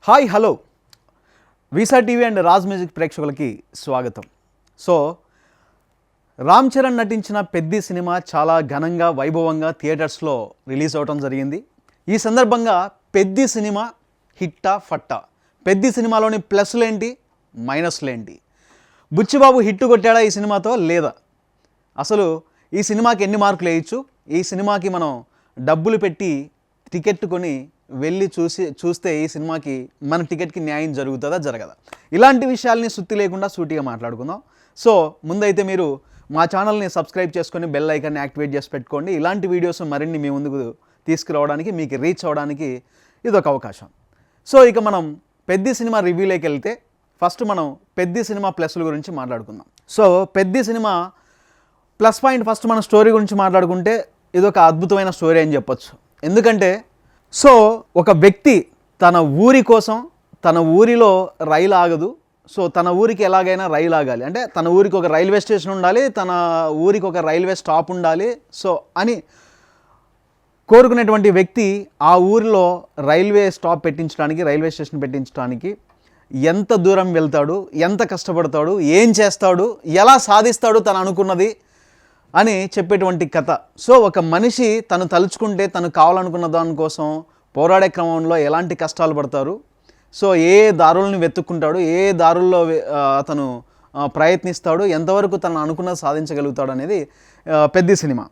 Hi hello visa TV and Raj music ప్రేక్షకులకి స్వాగతం. So Ram Charan నటించిన పెద్ది సినిమా చాలా ఘనంగా వైభవంగా థియేటర్స్లో రిలీజ్ అవడం జరిగింది. ఈ సందర్భంగా పెద్ది సినిమా హిట్టా ఫట్టా, పెద్ది సినిమాలోని ప్లస్లేంటి మైనస్లేంటి, బుచ్చిబాబు హిట్ కొట్టాడా ఈ సినిమాతో లేదా, అసలు ఈ సినిమాకి ఎన్ని మార్కులు వేయచ్చు, ఈ సినిమాకి మనం డబ్బులు పెట్టి టికెట్ కొని వెళ్ళి చూస్తే ఈ సినిమాకి మన టికెట్కి న్యాయం జరుగుతుందా జరగదా, ఇలాంటి విషయాల్ని సుత్తి లేకుండా సూటిగా మాట్లాడుకుందాం. సో ముందైతే మీరు మా ఛానల్ని సబ్స్క్రైబ్ చేసుకొని బెల్ ఐకాన్ని యాక్టివేట్ చేసి పెట్టుకోండి. ఇలాంటి వీడియోస్ మరిన్ని మీ ముందుకు తీసుకురావడానికి, మీకు రీచ్ అవ్వడానికి ఇదొక అవకాశం. సో ఇక మనం పెద్ది సినిమా రివ్యూలోకి వెళ్తే ఫస్ట్ మనం పెద్ది సినిమా ప్లస్ల గురించి మాట్లాడుకుందాం. So Peddi cinema plus point, first మన స్టోరీ గురించి మాట్లాడుకుంటే ఇదొక అద్భుతమైన స్టోరీ అని చెప్పొచ్చు. ఎందుకంటే సో ఒక వ్యక్తి తన ఊరి కోసం, తన ఊరిలో రైలు ఆగదు, సో తన ఊరికి ఎలాగైనా రైలు ఆగాలి అంటే తన ఊరికి ఒక రైల్వే స్టేషన్ ఉండాలి, తన ఊరికి ఒక రైల్వే స్టాప్ ఉండాలి, సో అని కోరుకునేటువంటి వ్యక్తి ఆ ఊరిలో రైల్వే స్టాప్ పెట్టించడానికి, రైల్వే స్టేషన్ పెట్టించడానికి ఎంత దూరం వెళ్తాడు, ఎంత కష్టపడతాడు, ఏం చేస్తాడు, ఎలా సాధిస్తాడు తను అనుకున్నది అని చెప్పేటువంటి కథ. సో ఒక మనిషి తను తలుచుకుంటే తను కావాలనుకున్న దానికోసం పోరాడే క్రమంలో ఎలాంటి కష్టాలు పడతారు, సో ఏ దారులను వెతుక్కుంటాడు, ఏ దారుల్లో అతను ప్రయత్నిస్తాడు, ఎంతవరకు తను అనుకున్నది సాధించగలుగుతాడు అనేది పెద్ది సినిమా.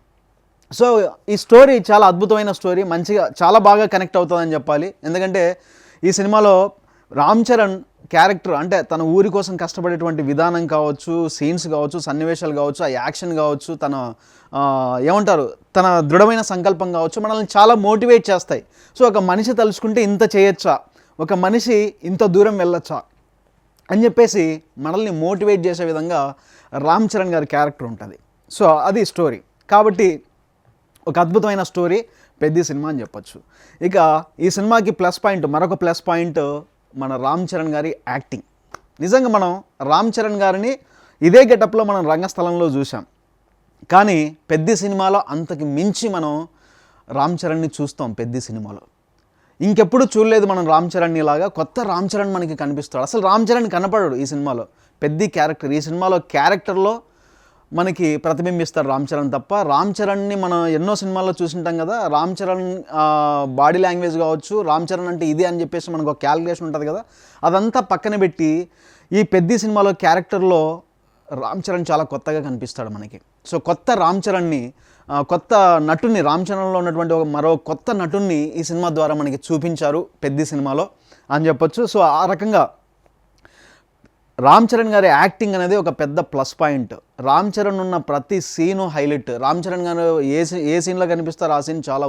సో ఈ స్టోరీ చాలా అద్భుతమైన స్టోరీ, మంచిగా చాలా బాగా కనెక్ట్ అవుతుందని చెప్పాలి. ఎందుకంటే ఈ సినిమాలో రామ్ చరణ్ క్యారెక్టర్ అంటే తన ఊరి కోసం కష్టపడేటువంటి విధానం కావచ్చు, సీన్స్ కావచ్చు, సన్నివేశాలు కావచ్చు, ఆ యాక్షన్ కావచ్చు, తన ఏమంటారు తన దృఢమైన సంకల్పం కావచ్చు, మనల్ని చాలా మోటివేట్ చేస్తాయి. సో ఒక మనిషి తలుచుకుంటే ఇంత చేయొచ్చా, ఒక మనిషి ఇంత దూరం వెళ్ళొచ్చా అని చెప్పేసి మనల్ని మోటివేట్ చేసే విధంగా రామ్ చరణ్ గారి క్యారెక్టర్ ఉంటుంది. సో అది స్టోరీ, కాబట్టి ఒక అద్భుతమైన స్టోరీ పెద్ది సినిమా అని చెప్పొచ్చు. ఇక ఈ సినిమాకి ప్లస్ పాయింట్, మరొక ప్లస్ పాయింట్ మన రామ్ చరణ్ గారి యాక్టింగ్. నిజంగా మనం రామ్ చరణ్ గారిని ఇదే గెటప్లో మనం రంగస్థలంలో చూసాం, కానీ పెద్ది సినిమాలో అంతకు మించి మనం రామ్ చరణ్ని చూస్తాం. పెద్ది సినిమాలో ఇంకెప్పుడు చూడలేదు మనం రామ్ చరణ్ని ఇలాగా. కొత్త రామ్ చరణ్ మనకి కనిపిస్తాడు. అసలు రామ్ చరణ్ కనపడడు ఈ సినిమాలో. పెద్ది క్యారెక్టర్, ఈ సినిమాలో క్యారెక్టర్లో మనకి ప్రతిబింబిస్తారు రామ్ చరణ్ తప్ప. రామ్ చరణ్ని మనం ఎన్నో సినిమాల్లో చూసింటాం కదా, రామ్ చరణ్ బాడీ లాంగ్వేజ్ కావచ్చు, రామ్ చరణ్ అంటే ఇది అని చెప్పేసి మనకు ఒక క్యాలిక్యులేషన్ ఉంటుంది కదా, అదంతా పక్కన పెట్టి ఈ పెద్ది సినిమాలో క్యారెక్టర్లో రామ్ చరణ్ చాలా కొత్తగా కనిపిస్తాడు మనకి. సో కొత్త రామ్ చరణ్ని, కొత్త నటుని, రామ్ చరణ్లో ఉన్నటువంటి మరో కొత్త నటుని ఈ సినిమా ద్వారా మనకి చూపించారు పెద్ది సినిమాలో అని చెప్పొచ్చు. సో ఆ రకంగా రామ్ చరణ్ గారి యాక్టింగ్ అనేది ఒక పెద్ద ప్లస్ పాయింట్. రామ్ చరణ్ ఉన్న ప్రతి సీను హైలైట్. రామ్ చరణ్ గారు ఏ సీన్లో కనిపిస్తారో ఆ సీన్ చాలా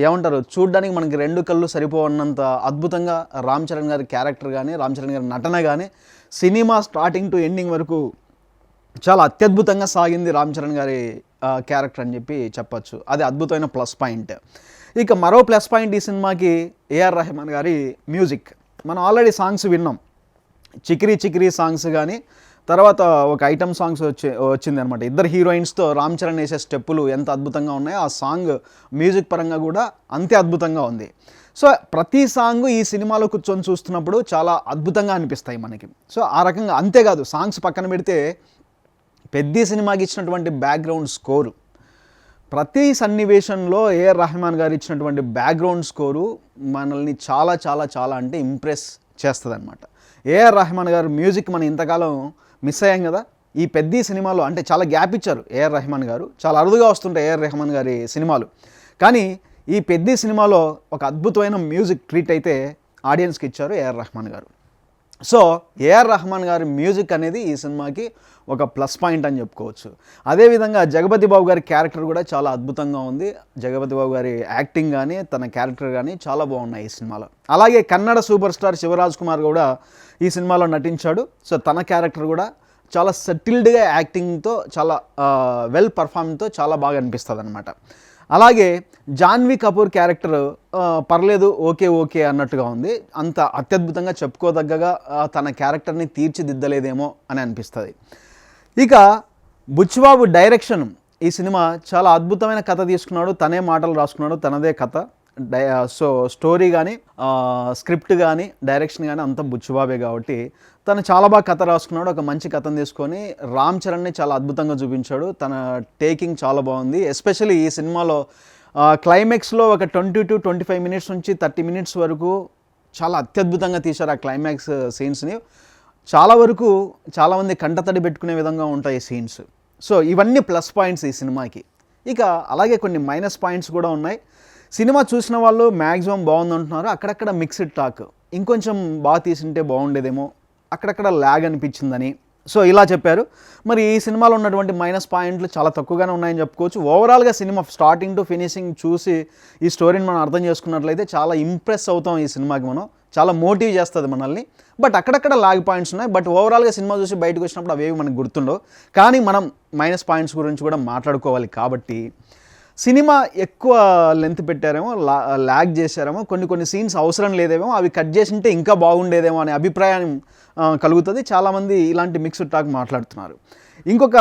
ఏమంటారు చూడడానికి మనకి రెండు కళ్ళు సరిపోవన్నంత అద్భుతంగా రామ్ చరణ్ గారి క్యారెక్టర్ కానీ, రామ్ చరణ్ గారి నటన కానీ సినిమా స్టార్టింగ్ టు ఎండింగ్ వరకు చాలా అత్యద్భుతంగా సాగింది రామ్ చరణ్ గారి క్యారెక్టర్ అని చెప్పి చెప్పచ్చు. అది అద్భుతమైన ప్లస్ పాయింట్. ఇక మరో ప్లస్ పాయింట్ ఈ సినిమాకి ఏఆర్ రెహమాన్ గారి మ్యూజిక్. మనం ఆల్రెడీ సాంగ్స్ విన్నాం, చికిరీ చికిరీ సాంగ్స్ కానీ, తర్వాత ఒక ఐటమ్ సాంగ్స్ వచ్చింది అనమాట. ఇద్దరు హీరోయిన్స్తో రామ్ చరణ్ వేసే స్టెప్పులు ఎంత అద్భుతంగా ఉన్నాయో ఆ సాంగ్ మ్యూజిక్ పరంగా కూడా అంతే అద్భుతంగా ఉంది. సో ప్రతి సాంగ్ ఈ సినిమాలో కూర్చొని చూస్తున్నప్పుడు చాలా అద్భుతంగా అనిపిస్తాయి మనకి. సో ఆ రకంగా, అంతేకాదు సాంగ్స్ పక్కన పెడితే పెద్ది సినిమాకి ఇచ్చినటువంటి బ్యాక్గ్రౌండ్ స్కోరు, ప్రతి సన్నివేశంలో ఏఆర్ రెహమాన్ గారు ఇచ్చినటువంటి బ్యాక్గ్రౌండ్ స్కోరు మనల్ని చాలా చాలా చాలా అంటే ఇంప్రెస్ చేస్తుంది అనమాట. ఏఆర్ రెహమాన్ గారు మ్యూజిక్ మనం ఇంతకాలం మిస్ అయ్యాం కదా. ఈ పెద్ది సినిమాలో అంటే చాలా గ్యాప్ ఇచ్చారు ఏఆర్ రెహమాన్ గారు, చాలా అరుదుగా వస్తుంటాయి ఏఆర్ రెహమాన్ గారి సినిమాలు, కానీ ఈ పెద్ది సినిమాలో ఒక అద్భుతమైన మ్యూజిక్ ట్రీట్ అయితే ఆడియన్స్కి ఇచ్చారు ఏఆర్ రెహమాన్ గారు. సో ఏఆర్ రెహమాన్ గారి మ్యూజిక్ అనేది ఈ సినిమాకి ఒక ప్లస్ పాయింట్ అని చెప్పుకోవచ్చు. అదేవిధంగా జగపతి బాబు గారి క్యారెక్టర్ కూడా చాలా అద్భుతంగా ఉంది. జగపతి బాబు గారి యాక్టింగ్ కానీ, తన క్యారెక్టర్ కానీ చాలా బాగున్నాయి ఈ సినిమాలో. అలాగే కన్నడ సూపర్ స్టార్ శివరాజ్ కుమార్ కూడా ఈ సినిమాలో నటించాడు. సో తన క్యారెక్టర్ కూడా చాలా సెటిల్డ్గా యాక్టింగ్తో, చాలా వెల్ పర్ఫార్మ్తో చాలా బాగా అనిపిస్తుంది అనమాట. అలాగే జాన్వీ కపూర్ క్యారెక్టర్ పర్లేదు, ఓకే ఓకే అన్నట్టుగా ఉంది. అంత అత్యద్భుతంగా చెప్పుకోదగ్గగా తన క్యారెక్టర్ని తీర్చిదిద్దలేదేమో అని అనిపిస్తుంది. ఇక బుచ్చిబాబు డైరెక్షన్, ఈ సినిమా చాలా అద్భుతమైన కథ తీసుకున్నాడు, తనే మాటలు రాసుకున్నాడు, తనదే కథ. సో స్టోరీ కానీ స్క్రిప్ట్ కానీ డైరెక్షన్ కానీ అంతా బుచ్చిబాబే కాబట్టి తను చాలా బాగా కథ రాసుకున్నాడు. ఒక మంచి కథను తీసుకొని రామ్ చరణ్ని చాలా అద్భుతంగా చూపించాడు. తన టేకింగ్ చాలా బాగుంది. ఎస్పెషల్లీ ఈ సినిమాలో క్లైమాక్స్లో ఒక 20-25 మినిట్స్ నుంచి 30 మినిట్స్ వరకు చాలా అత్యద్భుతంగా తీశారు ఆ క్లైమాక్స్ సీన్స్ని. చాలా వరకు చాలామంది కంటతడి పెట్టుకునే విధంగా ఉంటాయి ఈ సీన్స్. సో ఇవన్నీ ప్లస్ పాయింట్స్ ఈ సినిమాకి. ఇక అలాగే కొన్ని మైనస్ పాయింట్స్ కూడా ఉన్నాయి. సినిమా చూసిన వాళ్ళు మ్యాక్సిమం బాగుందంటున్నారు. అక్కడక్కడ మిక్స్డ్ టాక్, ఇంకొంచెం బాగా తీసింటే బాగుండేదేమో, అక్కడక్కడ ల్యాగ్ అనిపించిందని సో ఇలా చెప్పారు. మరి ఈ సినిమాలో ఉన్నటువంటి మైనస్ పాయింట్లు చాలా తక్కువగానే ఉన్నాయని చెప్పుకోవచ్చు. ఓవరాల్గా సినిమా స్టార్టింగ్ టు ఫినిషింగ్ చూసి ఈ స్టోరీని మనం అర్థం చేసుకున్నట్లయితే చాలా ఇంప్రెస్ అవుతాం ఈ సినిమాకి. మనం చాలా మోటివ్ చేస్తుంది మనల్ని. బట్ అక్కడక్కడ ల్యాగ్ పాయింట్స్ ఉన్నాయి. బట్ ఓవరాల్గా సినిమా చూసి బయటకు వచ్చినప్పుడు అవేవి మనకు గుర్తుండవు. కానీ మనం మైనస్ పాయింట్స్ గురించి కూడా మాట్లాడుకోవాలి. కాబట్టి సినిమా ఎక్కువ లెంత్ పెట్టారేమో, ల్యాగ్ చేశారేమో, కొన్ని సీన్స్ అవసరం లేదేమో, అవి కట్ చేసింటే ఇంకా బాగుండేదేమో అనే అభిప్రాయం కలుగుతుంది. చాలామంది ఇలాంటి మిక్స్డ్ టాక్ మాట్లాడుతున్నారు. ఇంకొక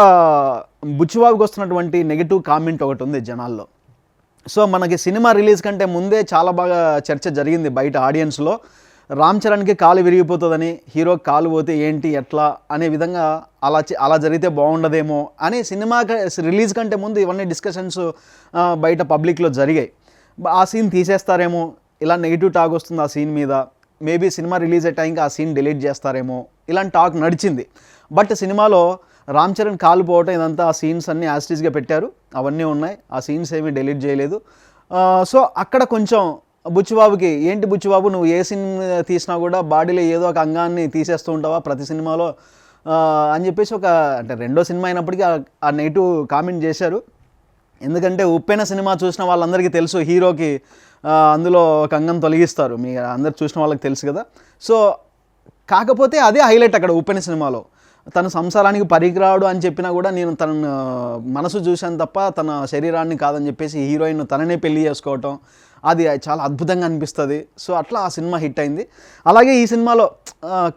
బుచ్చిబాబుకి వస్తున్నటువంటి నెగిటివ్ కామెంట్ ఒకటి ఉంది జనాల్లో. సో మనకి సినిమా రిలీజ్ కంటే ముందే చాలా బాగా చర్చ జరిగింది బయట ఆడియన్స్లో. రామ్ చరణ్కి కాలు విరిగిపోతుందని, హీరోకి కాలు పోతే ఏంటి ఎట్లా అనే విధంగా అలా జరిగితే బాగుండదేమో అని సినిమా రిలీజ్ కంటే ముందు ఇవన్నీ డిస్కషన్స్ బయట పబ్లిక్లో జరిగాయి. ఆ సీన్ తీసేస్తారేమో, ఇలా నెగిటివ్ టాక్ వస్తుంది ఆ సీన్ మీద, మేబీ సినిమా రిలీజ్ అయ్యే టైంకి ఆ సీన్ డిలీట్ చేస్తారేమో, ఇలాంటి టాక్ నడిచింది. బట్ సినిమాలో రామ్ చరణ్ కాలు పోవటం ఇదంతా ఆ సీన్స్ అన్నీ యాస్టీస్గా పెట్టారు. అవన్నీ ఉన్నాయి, ఆ సీన్స్ ఏమీ డిలీట్ చేయలేదు. సో అక్కడ కొంచెం బుచ్చిబాబుకి ఏంటి బుచ్చిబాబు నువ్వు ఏ సీన్ తీసినా కూడా బాడీలో ఏదో ఒక అంగాన్ని తీసేస్తూ ఉంటావా ప్రతి సినిమాలో అని చెప్పేసి అంటే రెండో సినిమా అయినప్పటికీ ఆ నెగిటివ్ కామెంట్ చేశారు. ఎందుకంటే ఉప్పెన సినిమా చూసిన వాళ్ళందరికీ తెలుసు హీరోకి అందులో ఒక అంగం తొలగిస్తారు. మీ అందరు చూసిన వాళ్ళకి తెలుసు కదా. సో కాకపోతే అదే హైలైట్ అక్కడ ఉప్పెన సినిమాలో. తన సంసారానికి పనికిరాడు అని చెప్పినా కూడా నేను తన మనసు చూశాను తప్ప తన శరీరాన్ని కాదని చెప్పేసి హీరోయిన్ తననే పెళ్లి చేసుకోవటం అది చాలా అద్భుతంగా అనిపిస్తుంది. సో అట్లా ఆ సినిమా హిట్ అయింది. అలాగే ఈ సినిమాలో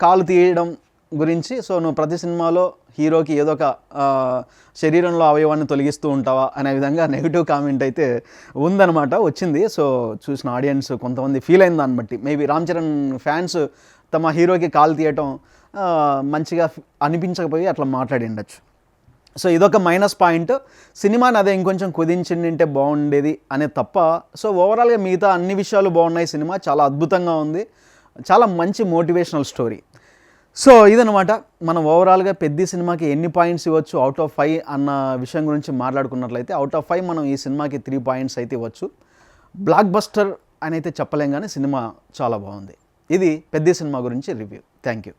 కాలు తీయడం గురించి, సో నువ్వు ప్రతి సినిమాలో హీరోకి ఏదో ఒక శరీరంలో అవయవాన్ని తొలగిస్తూ ఉంటావా అనే విధంగా నెగిటివ్ కామెంట్ అయితే ఉందన్నమాట, వచ్చింది. సో చూసిన ఆడియన్స్ కొంతమంది ఫీల్ అయిన దాన్ని బట్టి మేబీ రామ్ చరణ్ ఫ్యాన్స్ తమ హీరోకి కాలు తీయటం మంచిగా అనిపించకపోయి అట్లా మాట్లాడి ఉండొచ్చు. సో ఇదొక మైనస్ పాయింట్. సినిమాని అదే ఇంకొంచెం కుదించింటే బాగుండేది అనే తప్ప. సో ఓవరాల్గా మిగతా అన్ని విషయాలు బాగున్నాయి. సినిమా చాలా అద్భుతంగా ఉంది, చాలా మంచి మోటివేషనల్ స్టోరీ. సో ఇదనమాట మనం ఓవరాల్గా పెద్ద సినిమాకి ఎన్ని పాయింట్స్ ఇవ్వచ్చు అవుట్ ఆఫ్ 5 అన్న విషయం గురించి మాట్లాడుకున్నట్లయితే అవుట్ ఆఫ్ 5 మనం ఈ సినిమాకి 3 పాయింట్స్ అయితే ఇవ్వచ్చు. బ్లాక్ బస్టర్ అని అయితే చెప్పలేం, కానీ సినిమా చాలా బాగుంది. ఇది పెద్ద సినిమా గురించి రివ్యూ. Thank you.